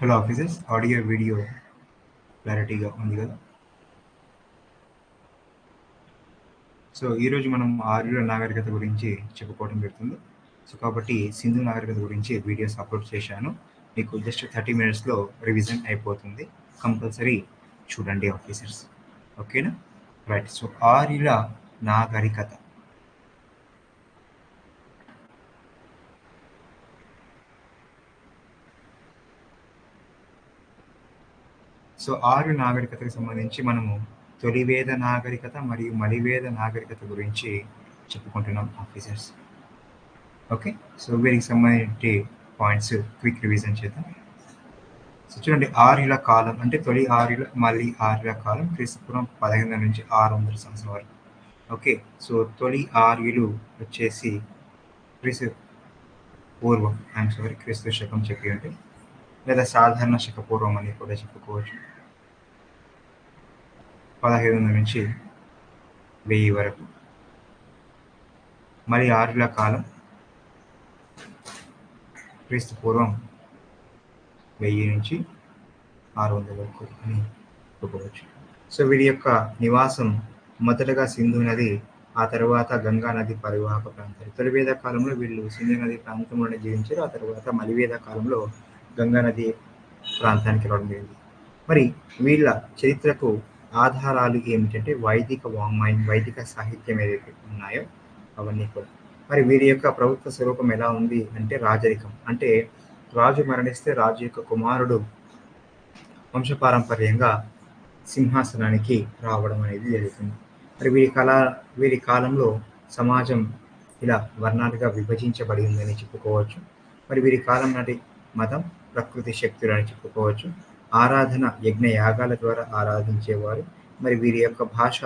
Hello officers, audio video క్లారిటీగా ఉంది కదా. సో ఈరోజు మనం ఆర్యుల నాగరికత గురించి చెప్పుకోవడం జరుగుతుంది. సో కాబట్టి సింధు నాగరికత గురించి వీడియోస్ అప్లోడ్ చేశాను. మీకు జస్ట్ 30 minutesలో రివిజన్ అయిపోతుంది. కంపల్సరీ చూడండి ఆఫీసర్స్, ఓకేనా? రైట్. సో ఆర్యుల నాగరికత. సో ఆర్య నాగరికతకు సంబంధించి మనము తొలివేద నాగరికత మరియు మలివేద నాగరికత గురించి చెప్పుకుంటున్నాం ఆఫీసర్స్. ఓకే, సో వీరికి సంబంధించి పాయింట్స్ క్విక్ రివిజన్ చేద్దాం. సో చూడండి, ఆర్యుల కాలం అంటే తొలి ఆర్యుల మళ్ళీ ఆర్యుల కాలం క్రీస్తుపూర్వం 1500 నుంచి 600 సంవత్సరం వరకు. ఓకే, సో తొలి ఆర్యులు వచ్చేసి క్రీస్తు పూర్వం, క్రీస్తు శకం చెప్పి ఉంటే, లేదా సాధారణ శక పూర్వం అని కూడా చెప్పుకోవచ్చు. 1500 నుంచి 1000 వరకు. మరి ఆర్యుల కాలం క్రీస్తు పూర్వం 1000 నుంచి 600 వరకు అని చెప్పుకోవచ్చు. సో వీరి యొక్క నివాసం మొదటగా సింధు నది, ఆ తర్వాత గంగా నది పరివాహక ప్రాంతాలు. తొలివేద కాలంలో వీళ్ళు సింధు నది ప్రాంతంలోనే జీవించారు. ఆ తర్వాత మలివేద కాలంలో గంగా నది ప్రాంతానికి రావడం జరిగింది. మరి వీళ్ళ చరిత్రకు ఆధారాలు ఏమిటంటే వైదిక వాంగ్మయం, వైదిక సాహిత్యం ఏదైతే ఉన్నాయో అవన్నీ కూడా. మరి వీరి యొక్క ప్రభుత్వ స్వరూపం ఎలా ఉంది అంటే రాజరికం. అంటే రాజు మరణిస్తే రాజు యొక్క కుమారుడు వంశపారంపర్యంగా సింహాసనానికి రావడం అనేది జరుగుతుంది. మరి వీరి కాలంలో సమాజం ఇలా వర్ణాలుగా విభజించబడి ఉందని చెప్పుకోవచ్చు. మరి వీరి కాలం నాటి మతం ప్రకృతి శక్తులు అని చెప్పుకోవచ్చు. ఆరాధన యజ్ఞ యాగాల ద్వారా ఆరాధించేవారు. మరి వీరి యొక్క భాష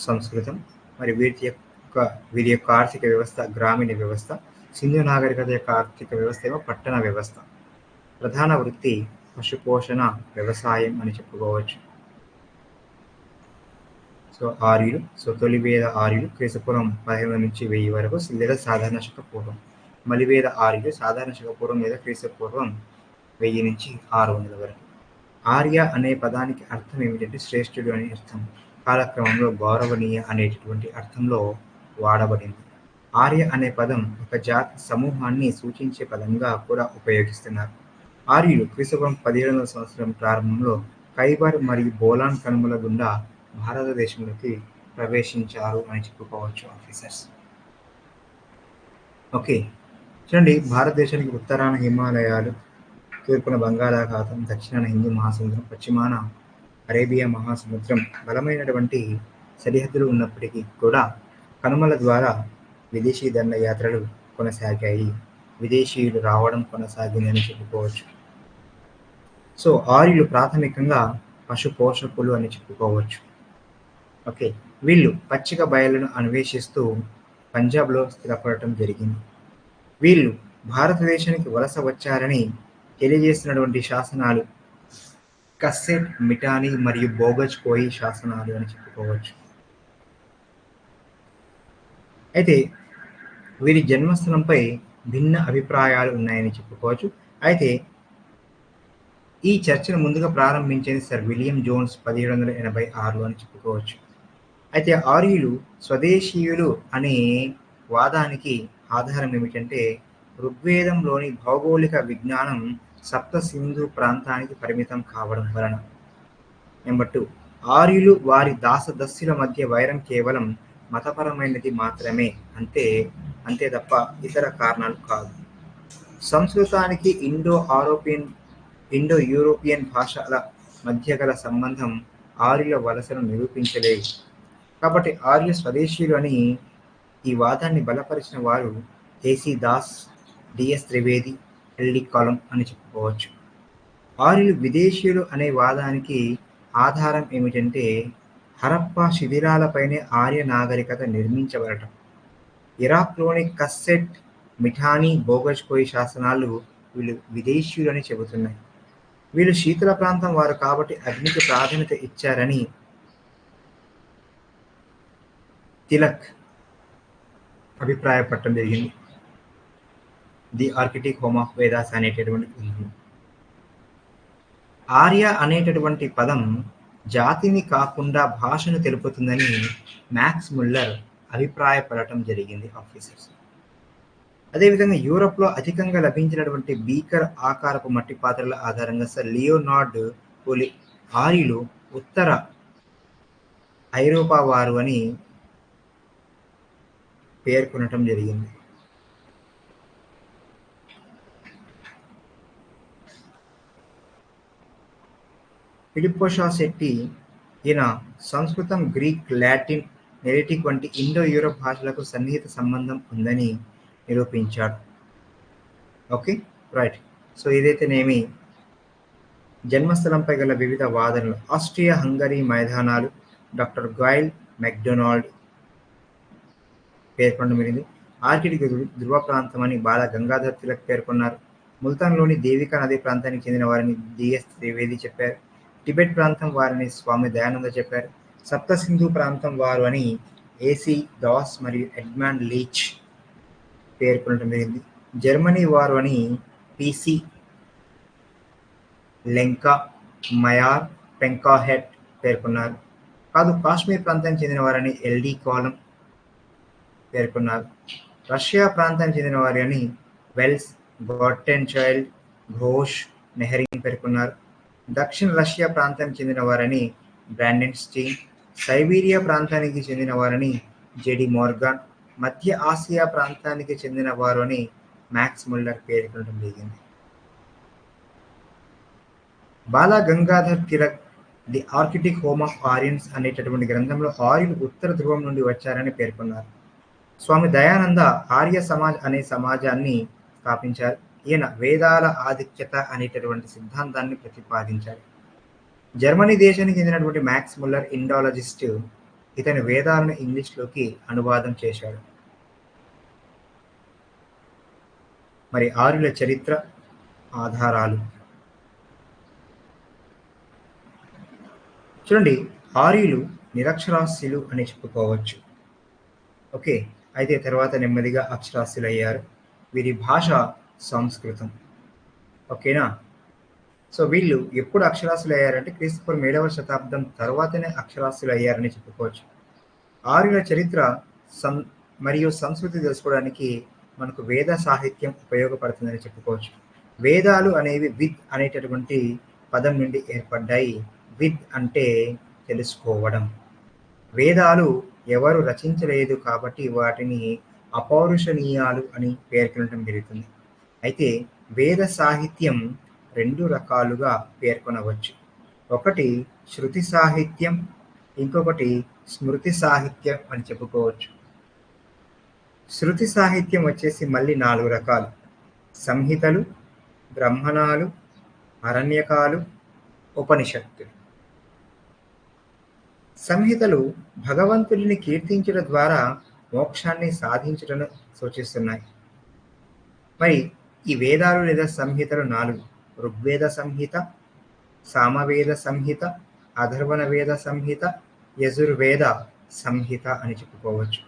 సంస్కృతం. మరి వీరి యొక్క ఆర్థిక వ్యవస్థ గ్రామీణ వ్యవస్థ. సింధు నాగరికత యొక్క ఆర్థిక వ్యవస్థ ఏమో పట్టణ వ్యవస్థ. ప్రధాన వృత్తి పశుపోషణ, వ్యవసాయం అని చెప్పుకోవచ్చు. సో ఆర్యులు, సో తొలివేద ఆర్యులు క్రీస్తుపూర్వం 1500 నుంచి 1000 వరకు, లేదా సాధారణ శక పూర్వం. మలివేద ఆర్యులు సాధారణ శక పూర్వం లేదా క్రీస్తుపూర్వం 1000 నుంచి 600 వరకు. ఆర్య అనే పదానికి అర్థం ఏమిటంటే శ్రేష్ఠుడు అని అర్థం. కాలక్రమంలో గౌరవనీయ అనేటటువంటి అర్థంలో వాడబడింది. ఆర్య అనే పదం ఒక జాతి సమూహాన్ని సూచించే పదంగా కూడా ఉపయోగిస్తున్నారు. ఆర్యులు క్రీస్తుపూర్వం 1700 సంవత్సరం ప్రారంభంలో ఖైబర్ మరియు బోలాన్ కనుమల గుండా భారతదేశంలోకి ప్రవేశించారు అని చెప్పుకోవచ్చు ఆఫీసర్స్. ఓకే, చూడండి, భారతదేశానికి ఉత్తరాన హిమాలయాలు, తూర్పున బంగాళాఖాతం, దక్షిణాన హిందూ మహాసముద్రం, పశ్చిమాన అరేబియా మహాసముద్రం బలమైనటువంటి సరిహద్దులు ఉన్నప్పటికీ కూడా కనుమల ద్వారా విదేశీ దండయాత్రలు కొనసాగాయి. విదేశీయులు రావడం కొనసాగిందని చెప్పుకోవచ్చు. సో ఆర్యులు ప్రాథమికంగా పశు పోషకులు అని చెప్పుకోవచ్చు. ఓకే, వీళ్ళు పచ్చిక బయళ్ళను అన్వేషిస్తూ పంజాబ్లో స్థిరపడటం జరిగింది. వీళ్ళు భారతదేశానికి వలస వచ్చారని తెలియజేస్తున్నటువంటి శాసనాలు కస్సెట్, మిఠానీ మరియు బోగజ్ కోయి శాసనాలు అని చెప్పుకోవచ్చు. అయితే వీరి జన్మస్థలంపై భిన్న అభిప్రాయాలు ఉన్నాయని చెప్పుకోవచ్చు. అయితే ఈ చర్చను ముందుగా ప్రారంభించింది సర్ విలియం జోన్స్ 1786లో అని చెప్పుకోవచ్చు. అయితే ఆర్యులు స్వదేశీయులు అనే వాదానికి ఆధారం ఏమిటంటే ఋగ్వేదంలోని భౌగోళిక విజ్ఞానం సప్త సింధు ప్రాంతానికి పరిమితం కావడం వలన. నెంబర్ 2, ఆర్యులు వారి దాసదస్యుల మధ్య వైరం కేవలం మతపరమైనది మాత్రమే, అంతే తప్ప ఇతర కారణాలు కాదు. సంస్కృతానికి ఇండో యూరోపియన్ భాషల మధ్య గల సంబంధం ఆర్యుల వలసను నిరూపించలేదు. కాబట్టి ఆర్య స్వదేశీయులు అని ఈ వాదాన్ని బలపరిచిన వారు A C Das, D S Trivedi, L D కాలం అని చెప్పుకోవచ్చు. ఆర్యులు విదేశీయులు అనే వాదానికి ఆధారం ఏమిటంటే హరప్పా శిథిలాలపైనే ఆర్య నాగరికత నిర్మించబడటం. ఇరాక్లోని కస్సెట్, మిఠానీ, బోగజ్ కోయి శాసనాలు వీళ్ళు విదేశీయులు అని చెబుతున్నాయి. వీళ్ళు శీతల ప్రాంతం వారు కాబట్టి అగ్నికి ప్రాధాన్యత ఇచ్చారని తిలక్ అభిప్రాయపడటం జరిగింది. The Arctic home of Vedas అనేటటువంటి గ్రంథం. ఆర్య అనేటటువంటి పదం జాతిని కాకుండా భాషను తెలుపుతుందని మ్యాక్స్ ముల్లర్ అభిప్రాయపడటం జరిగింది ఆఫీసర్స్. అదేవిధంగా యూరప్లో అధికంగా లభించినటువంటి బీకర్ ఆకారపు మట్టి పాత్రల ఆధారంగా సర్ లియోనార్డ్ పోలి ఆర్యులు ఉత్తర ఐరోపా వారు అని పేర్కొనటం జరిగింది. ఫిలిప్పో షా శెట్టి ఈయన సంస్కృతం, గ్రీక్, లాటిన్, నెరిటిక్ వంటి ఇండో యూరప్ భాషలకు సన్నిహిత సంబంధం ఉందని నిరూపించాడు. Okay, right. సో ఇదైతేనేమి జన్మస్థలంపై గల వివిధ వాదనలు. ఆస్ట్రియా హంగరీ మైదానాలు డాక్టర్ గాయిల్ మెక్డొనాల్డ్ పేర్కొనడం జరిగింది. ఆర్కిటిక్ ధృవ ప్రాంతం అని బాల గంగాధర్ తిలక్ పేర్కొన్నారు. ముల్తాన్లోని దేవికా నది ప్రాంతానికి చెందిన వారిని డిఎస్ త్రివేది చెప్పారు. టిబెట్ ప్రాంతం వారిని స్వామి దయానంద చెప్పారు. సప్త సింధు ప్రాంతం వారు అని ఏసీ దాస్ మరియు ఎడ్మండ్ లీచ్ పేర్కొనడం జరిగింది. జర్మనీ వారు అని పిసి లెంకా, మయార్, పెంకాహెట్ పేర్కొన్నారు. కాదు, కాశ్మీర్ ప్రాంతానికి చెందిన వారని ఎల్డి కాలం పేర్కొన్నారు. రష్యా ప్రాంతానికి చెందిన వారి అని వెల్స్, గాటెన్ చైల్డ్, ఘోష్, నెహరింగ్ పేర్కొన్నారు. దక్షిణ రష్యా ప్రాంతానికి చెందిన వారని బ్రాండెన్ స్టీన్, సైబీరియా ప్రాంతానికి చెందిన వారని జెడి మోర్గాన్, మధ్య ఆసియా ప్రాంతానికి చెందిన వారు అని మ్యాక్స్ ముల్లర్ పేర్కొనడం జరిగింది. Bala Gangadhar Tilak the Arctic home of ఆరియన్స్ అనేటటువంటి గ్రంథంలో ఆర్యులు ఉత్తర ధ్రువం నుండి వచ్చారని పేర్కొన్నారు. స్వామి దయానంద ఆర్య సమాజ్ అనే సమాజాన్ని స్థాపించారు. ఈయన వేదాల ఆధిక్యత అనేటటువంటి సిద్ధాంతాన్ని ప్రతిపాదించారు. జర్మనీ దేశానికి చెందినటువంటి మ్యాక్స్ ముల్లర్ ఇండాలజిస్ట్. ఇతని వేదాలను ఇంగ్లీష్లోకి అనువాదం చేశాడు. మరి ఆర్యుల చరిత్ర ఆధారాలు చూడండి. ఆర్యులు నిరక్షరాస్యులు అని చెప్పుకోవచ్చు. ఓకే, అయితే తర్వాత నెమ్మదిగా అక్షరాస్యులు అయ్యారు. వీరి భాష సంస్కృతం. ఓకేనా. సో వీళ్ళు ఎప్పుడు అక్షరాస్యులు అయ్యారంటే క్రీస్తుపూర్వం 7వ శతాబ్దం తర్వాతనే అక్షరాస్యులు అయ్యారని చెప్పుకోవచ్చు. ఆర్యుల చరిత్ర మరియు సంస్కృతి తెలుసుకోవడానికి మనకు వేద సాహిత్యం ఉపయోగపడుతుందని చెప్పుకోవచ్చు. వేదాలు అనేవి విద్ అనేటటువంటి పదం నుండి ఏర్పడ్డాయి. విద్ అంటే తెలుసుకోవడం. వేదాలు ఎవరు రచించలేదు కాబట్టి వాటిని అపౌరుషనీయాలు అని పేర్కొనడం జరుగుతుంది. అయితే వేద సాహిత్యం 2 రకాలుగా పేర్కొనవచ్చు. ఒకటి శృతి సాహిత్యం, ఇంకొకటి స్మృతి సాహిత్యం అని చెప్పుకోవచ్చు. శృతి సాహిత్యం వచ్చేసి మళ్ళీ 4 రకాలు: సంహితలు, బ్రహ్మణాలు, అరణ్యకాలు, ఉపనిషత్తులు. సంహితలు భగవంతుడిని కీర్తించడం ద్వారా మోక్షాన్ని సాధించడం సూచిస్తున్నాయి. మరి ఈ వేదాలు లేదా సంహితలు 4: ఋగ్వేద సంహిత, సామవేద సంహిత, అథర్వణ వేద సంహిత, యజుర్వేద సంహిత అని చెప్పుకోవచ్చు.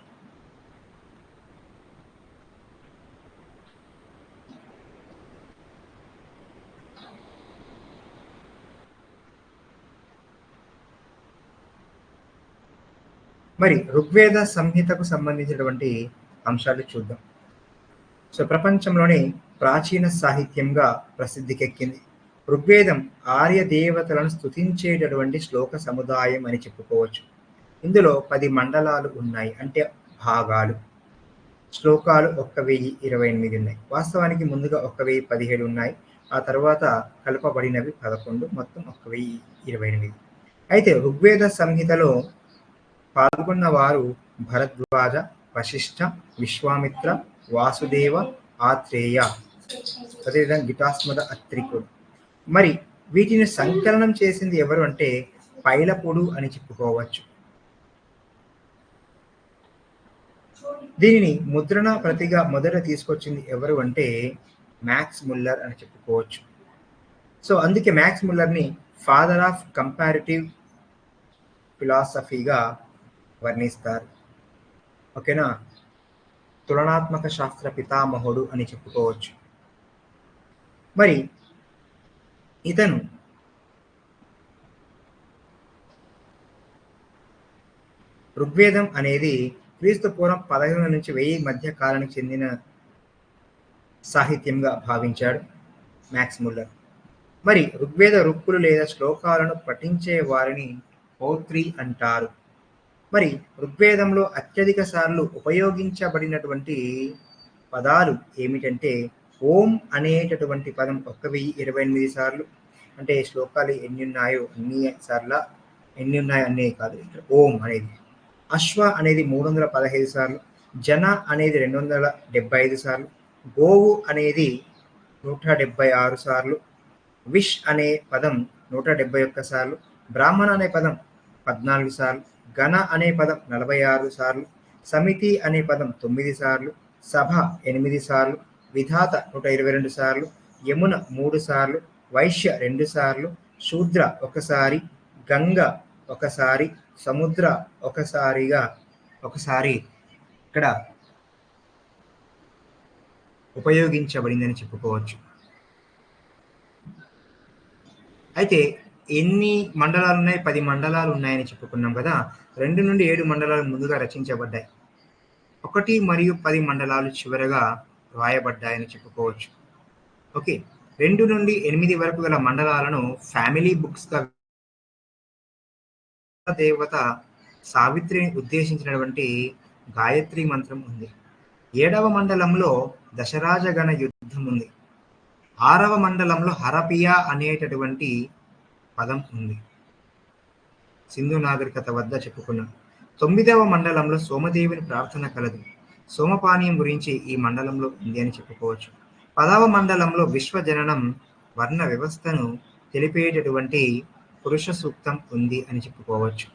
మరి ఋగ్వేద సంహితకు సంబంధించినటువంటి అంశాలు చూద్దాం. సో ప్రపంచంలోని ప్రాచీన సాహిత్యంగా ప్రసిద్ధికెక్కింది. ఋగ్వేదం ఆర్య దేవతలను స్తుతించేటటువంటి శ్లోక సముదాయం అని చెప్పుకోవచ్చు. ఇందులో 10 మండలాలు ఉన్నాయి, అంటే భాగాలు. శ్లోకాలు 1028 ఉన్నాయి. వాస్తవానికి ముందుగా 1017 ఉన్నాయి. ఆ తర్వాత కలపబడినవి 11, మొత్తం 1028. అయితే ఋగ్వేద సంహితలో పాల్గొన్న వారు భరద్వాజ, వశిష్ఠ, విశ్వామిత్ర, వాసుదేవ, ఆత్రేయ, అదేవిధంగా గిటాస్మద అత్రికుడు. మరి వీటిని సంకలనం చేసింది ఎవరు అంటే పైలపుడు అని చెప్పుకోవచ్చు. దీనిని ముద్రణ ప్రతిగా మొదట తీసుకొచ్చింది ఎవరు అంటే మ్యాక్స్ ముల్లర్ అని చెప్పుకోవచ్చు. సో అందుకే మ్యాక్స్ ముల్లర్ని ఫాదర్ ఆఫ్ కంపారిటివ్ ఫిలాసఫీగా వర్ణిస్తారు. ఓకేనా. తులనాత్మక శాస్త్ర పితామహుడు అని చెప్పుకోవచ్చు. మరి ఇతను ఋగ్వేదం అనేది క్రీస్తు పూర్వం 1500 నుంచి 1000 మధ్య కాలానికి చెందిన సాహిత్యంగా భావించాడు మ్యాక్స్ ముల్లర్. మరి ఋగ్వేద రుక్కులు లేదా శ్లోకాలను పఠించే వారిని పౌత్రి అంటారు. మరి ఋగ్వేదంలో అత్యధిక సార్లు ఉపయోగించబడినటువంటి పదాలు ఏమిటంటే ఓం అనేటటువంటి పదం 1028 సార్లు. అంటే శ్లోకాలు ఎన్ని ఉన్నాయో అన్ని సార్ల ఎన్ని ఉన్నాయో అన్నీ కాదు, ఓం అనేది. అశ్వ అనేది 315 సార్లు, జన అనేది 275 సార్లు, గోవు అనేది 176 సార్లు, విష్ అనే పదం 171 సార్లు, బ్రాహ్మణ అనే పదం 14 సార్లు, గణ అనే పదం 46 సార్లు, సమితి అనే పదం 9 సార్లు, సభ 8 సార్లు, విధాత 122 సార్లు, యమున 3 సార్లు, వైశ్య 2 సార్లు, శూద్ర ఒకసారి, గంగ ఒకసారి, సముద్ర ఒకసారి ఇక్కడ ఉపయోగించబడిందని చెప్పుకోవచ్చు. అయితే ఎన్ని మండలాలు ఉన్నాయి? 10 మండలాలు ఉన్నాయని చెప్పుకున్నాం కదా. 2 నుండి 7 మండలాలు ముందుగా రచించబడ్డాయి, 1 మరియు 10 మండలాలు చివరగా రాయబడ్డాయని చెప్పుకోవచ్చు. ఓకే, 2 నుండి 8 వరకు గల మండలాలను ఫ్యామిలీ బుక్స్గా దేవత సావిత్రిని ఉద్దేశించినటువంటి గాయత్రి మంత్రం ఉంది. 7వ మండలంలో దశరాజగణ యుద్ధం ఉంది. 6వ మండలంలో హరపియ అనేటటువంటి పదం ఉంది, సింధు నాగరికత వద్ద చెప్పుకున్నాం. 9వ మండలంలో సోమదేవుని ప్రార్థన కలదు. సోమపానీయం గురించి ఈ మండలంలో ఉంది అని చెప్పుకోవచ్చు. 10వ మండలంలో విశ్వజననం వర్ణ వ్యవస్థను తెలిపేటటువంటి పురుష సూక్తం ఉంది అని చెప్పుకోవచ్చు.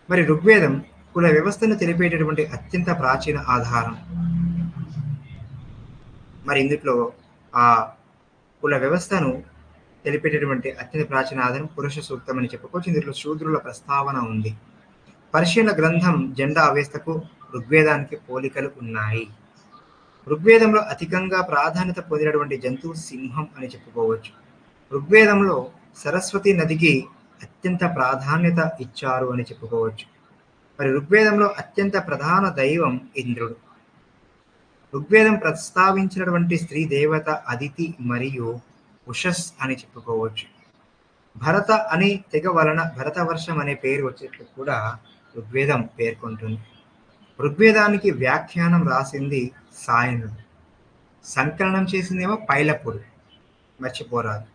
మరి ఋగ్వేదం కుల వ్యవస్థను తెలిపేటటువంటి అత్యంత ప్రాచీన ఆధారం. మరి ఇందులో ఆ కుల వ్యవస్థను తెలిపేటటువంటి అత్యంత ప్రాచీన ఆధారం పురుష సూక్తం అని చెప్పుకోవచ్చు. ఇందులో శూద్రుల ప్రస్తావన ఉంది. పర్షియన్ల గ్రంథం జెండా అవేస్తకు ఋగ్వేదానికి పోలికలు ఉన్నాయి. ఋగ్వేదంలో అధికంగా ప్రాధాన్యత పొందినటువంటి జంతువు సింహం అని చెప్పుకోవచ్చు. ఋగ్వేదంలో సరస్వతి నదికి అత్యంత ప్రాధాన్యత ఇచ్చారు అని చెప్పుకోవచ్చు. మరి ఋగ్వేదంలో అత్యంత ప్రధాన దైవం ఇంద్రుడు. ఋగ్వేదం ప్రస్తావించినటువంటి స్త్రీ దేవత అదితి మరియు ఉషస్ అని చెప్పుకోవచ్చు. భరత అనే తెగ వలన భరతవర్షం అనే పేరు వచ్చేట్లు కూడా ఋగ్వేదం పేర్కొంటుంది. ఋగ్వేదానికి వ్యాఖ్యానం రాసింది సాయనుడు, సంకలనం చేసిందేమో పైలపుడు, మర్చిపోరాదు.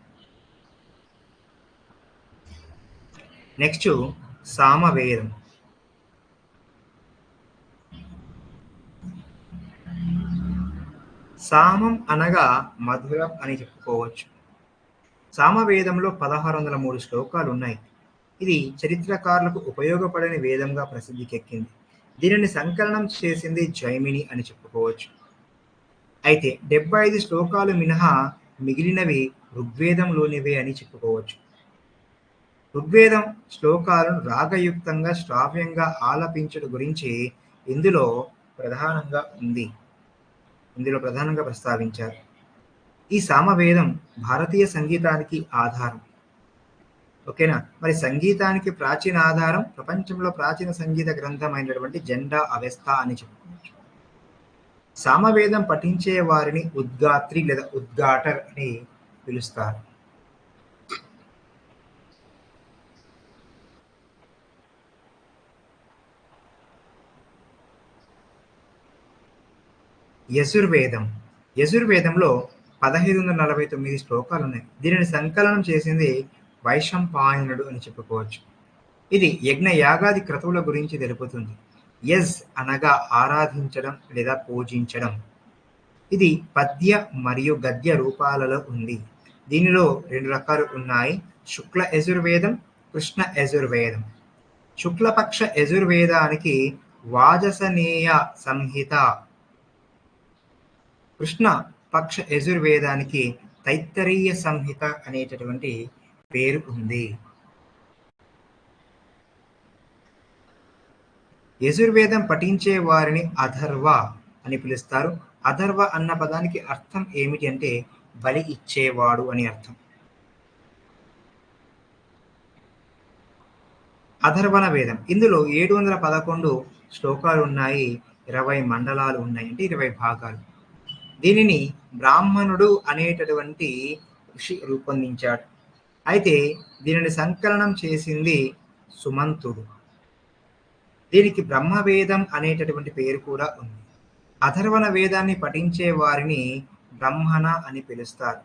నెక్స్ట్ సామవేదం. సామం అనగా మధురం అని చెప్పుకోవచ్చు. సామవేదంలో 1603 శ్లోకాలు ఉన్నాయి. ఇది చరిత్రకారులకు ఉపయోగపడని వేదంగా ప్రసిద్ధికెక్కింది. దీనిని సంకలనం చేసింది జైమిని అని చెప్పుకోవచ్చు. అయితే 75 శ్లోకాలు మినహా మిగిలినవి ఋగ్వేదంలోనివే అని చెప్పుకోవచ్చు. ఋగ్వేదం శ్లోకాలను రాగయుక్తంగా శ్రావ్యంగా ఆలపించడం గురించి ఇందులో ప్రధానంగా ప్రస్తావించారు. ఈ సామవేదం భారతీయ సంగీతానికి ఆధారం. ఓకేనా. మరి సంగీతానికి ప్రాచీన ఆధారం ప్రపంచంలో ప్రాచీన సంగీత గ్రంథం అయినటువంటి జెండా అవెస్త అని చెప్పుకోవచ్చు. సామవేదం పఠించే వారిని ఉద్గాత్రి లేదా ఉద్గాటర్ అని పిలుస్తారు. యజుర్వేదంలో 1549 శ్లోకాలు ఉన్నాయి. దీనిని సంకలనం చేసింది వైశంపాయనుడు అని చెప్పుకోవచ్చు. ఇది యజ్ఞ యాగాది క్రతువుల గురించి తెలుపుతుంది. యజ్ అనగా ఆరాధించడం లేదా పూజించడం. ఇది పద్య మరియు గద్య రూపాలలో ఉంది. దీనిలో 2 రకాలు ఉన్నాయి, శుక్ల యజుర్వేదం, కృష్ణ యజుర్వేదం. శుక్లపక్ష యజుర్వేదానికి వాజసనేయ సంహిత, కృష్ణ పక్ష యజుర్వేదానికి తైత్తరీయ సంహిత అనేటటువంటి పేరు ఉంది. యజుర్వేదం పఠించే వారిని అథర్వ అని పిలుస్తారు. అథర్వ అన్న పదానికి అర్థం ఏమిటి అంటే బలి ఇచ్చేవాడు అని అర్థం. అథర్వణ వేదం ఇందులో 711 శ్లోకాలు ఉన్నాయి, 20 మండలాలు ఉన్నాయి, అంటే 20 భాగాలు. దీనిని బ్రాహ్మణుడు అనేటటువంటి ఋషి రూపొందించాడు. అయితే దీనిని సంకలనం చేసింది సుమంతుడు. దీనికి బ్రహ్మవేదం అనేటటువంటి పేరు కూడా ఉంది. అథర్వణ వేదాన్ని పఠించే వారిని బ్రహ్మణ అని పిలుస్తారు.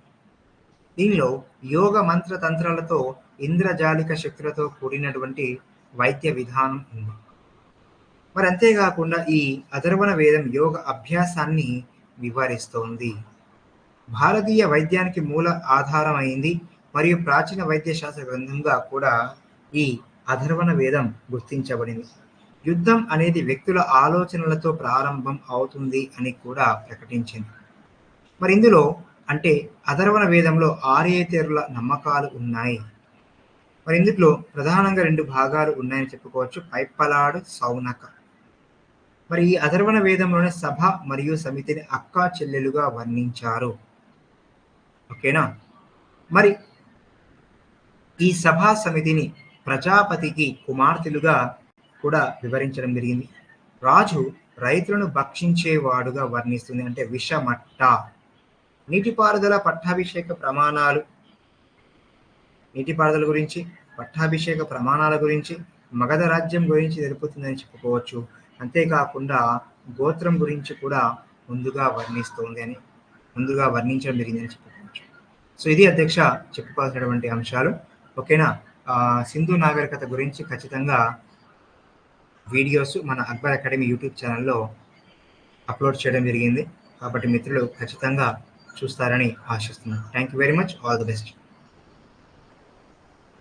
దీనిలో యోగ మంత్ర తంత్రాలతో ఇంద్రజాలిక శక్తులతో కూడినటువంటి వైద్య విధానం ఉంది. మరి అంతేకాకుండా ఈ అథర్వణ వేదం యోగ అభ్యాసాన్ని వివరిస్తోంది. భారతీయ వైద్యానికి మూల ఆధారమైంది మరియు ప్రాచీన వైద్య శాస్త్ర గ్రంథంగా కూడా ఈ అథర్వణ వేదం గుర్తించబడింది. యుద్ధం అనేది వ్యక్తుల ఆలోచనలతో ప్రారంభం అవుతుంది అని కూడా ప్రకటించింది. మరి ఇందులో అంటే అథర్వణ వేదంలో ఆర్యేతరుల నమ్మకాలు ఉన్నాయి. మరి ఇందులో ప్రధానంగా 2 భాగాలు ఉన్నాయని చెప్పుకోవచ్చు, పైప్పలాడు, సౌనక. మరి ఈ అథర్వణ వేదంలోనే సభ మరియు సమితిని అక్కా చెల్లెలుగా వర్ణించారు. ఓకేనా. మరి ఈ సభా సమితిని ప్రజాపతికి కుమార్తెలుగా కూడా వివరించడం జరిగింది. రాజు రైతులను భక్షించేవాడుగా వర్ణిస్తుంది, అంటే విషమట్ట. నీటిపారుదల పట్టాభిషేక ప్రమాణాలు, నీటిపారుదల గురించి, పట్టాభిషేక ప్రమాణాల గురించి, మగధ రాజ్యం గురించి తెలుపుతుందని చెప్పుకోవచ్చు. అంతేకాకుండా గోత్రం గురించి కూడా ముందుగా వర్ణించడం జరిగిందని చెప్పుకోవచ్చు. సో ఇది అధ్యక్ష చెప్పుకోవాల్సినటువంటి అంశాలు. ఓకేనా. సింధు నాగరికత గురించి ఖచ్చితంగా వీడియోస్ మన అక్బర్ అకాడమీ యూట్యూబ్ ఛానల్లో అప్లోడ్ చేయడం జరిగింది. కాబట్టి మిత్రులు ఖచ్చితంగా చూస్తారని ఆశిస్తున్నాను. Thank you very much. All the best.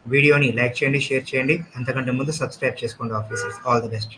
వీడియోని లైక్ చేయండి, షేర్ చేయండి, అంతకంటే ముందు సబ్స్క్రైబ్ చేసుకోండి ఆఫీసర్స్. All the best.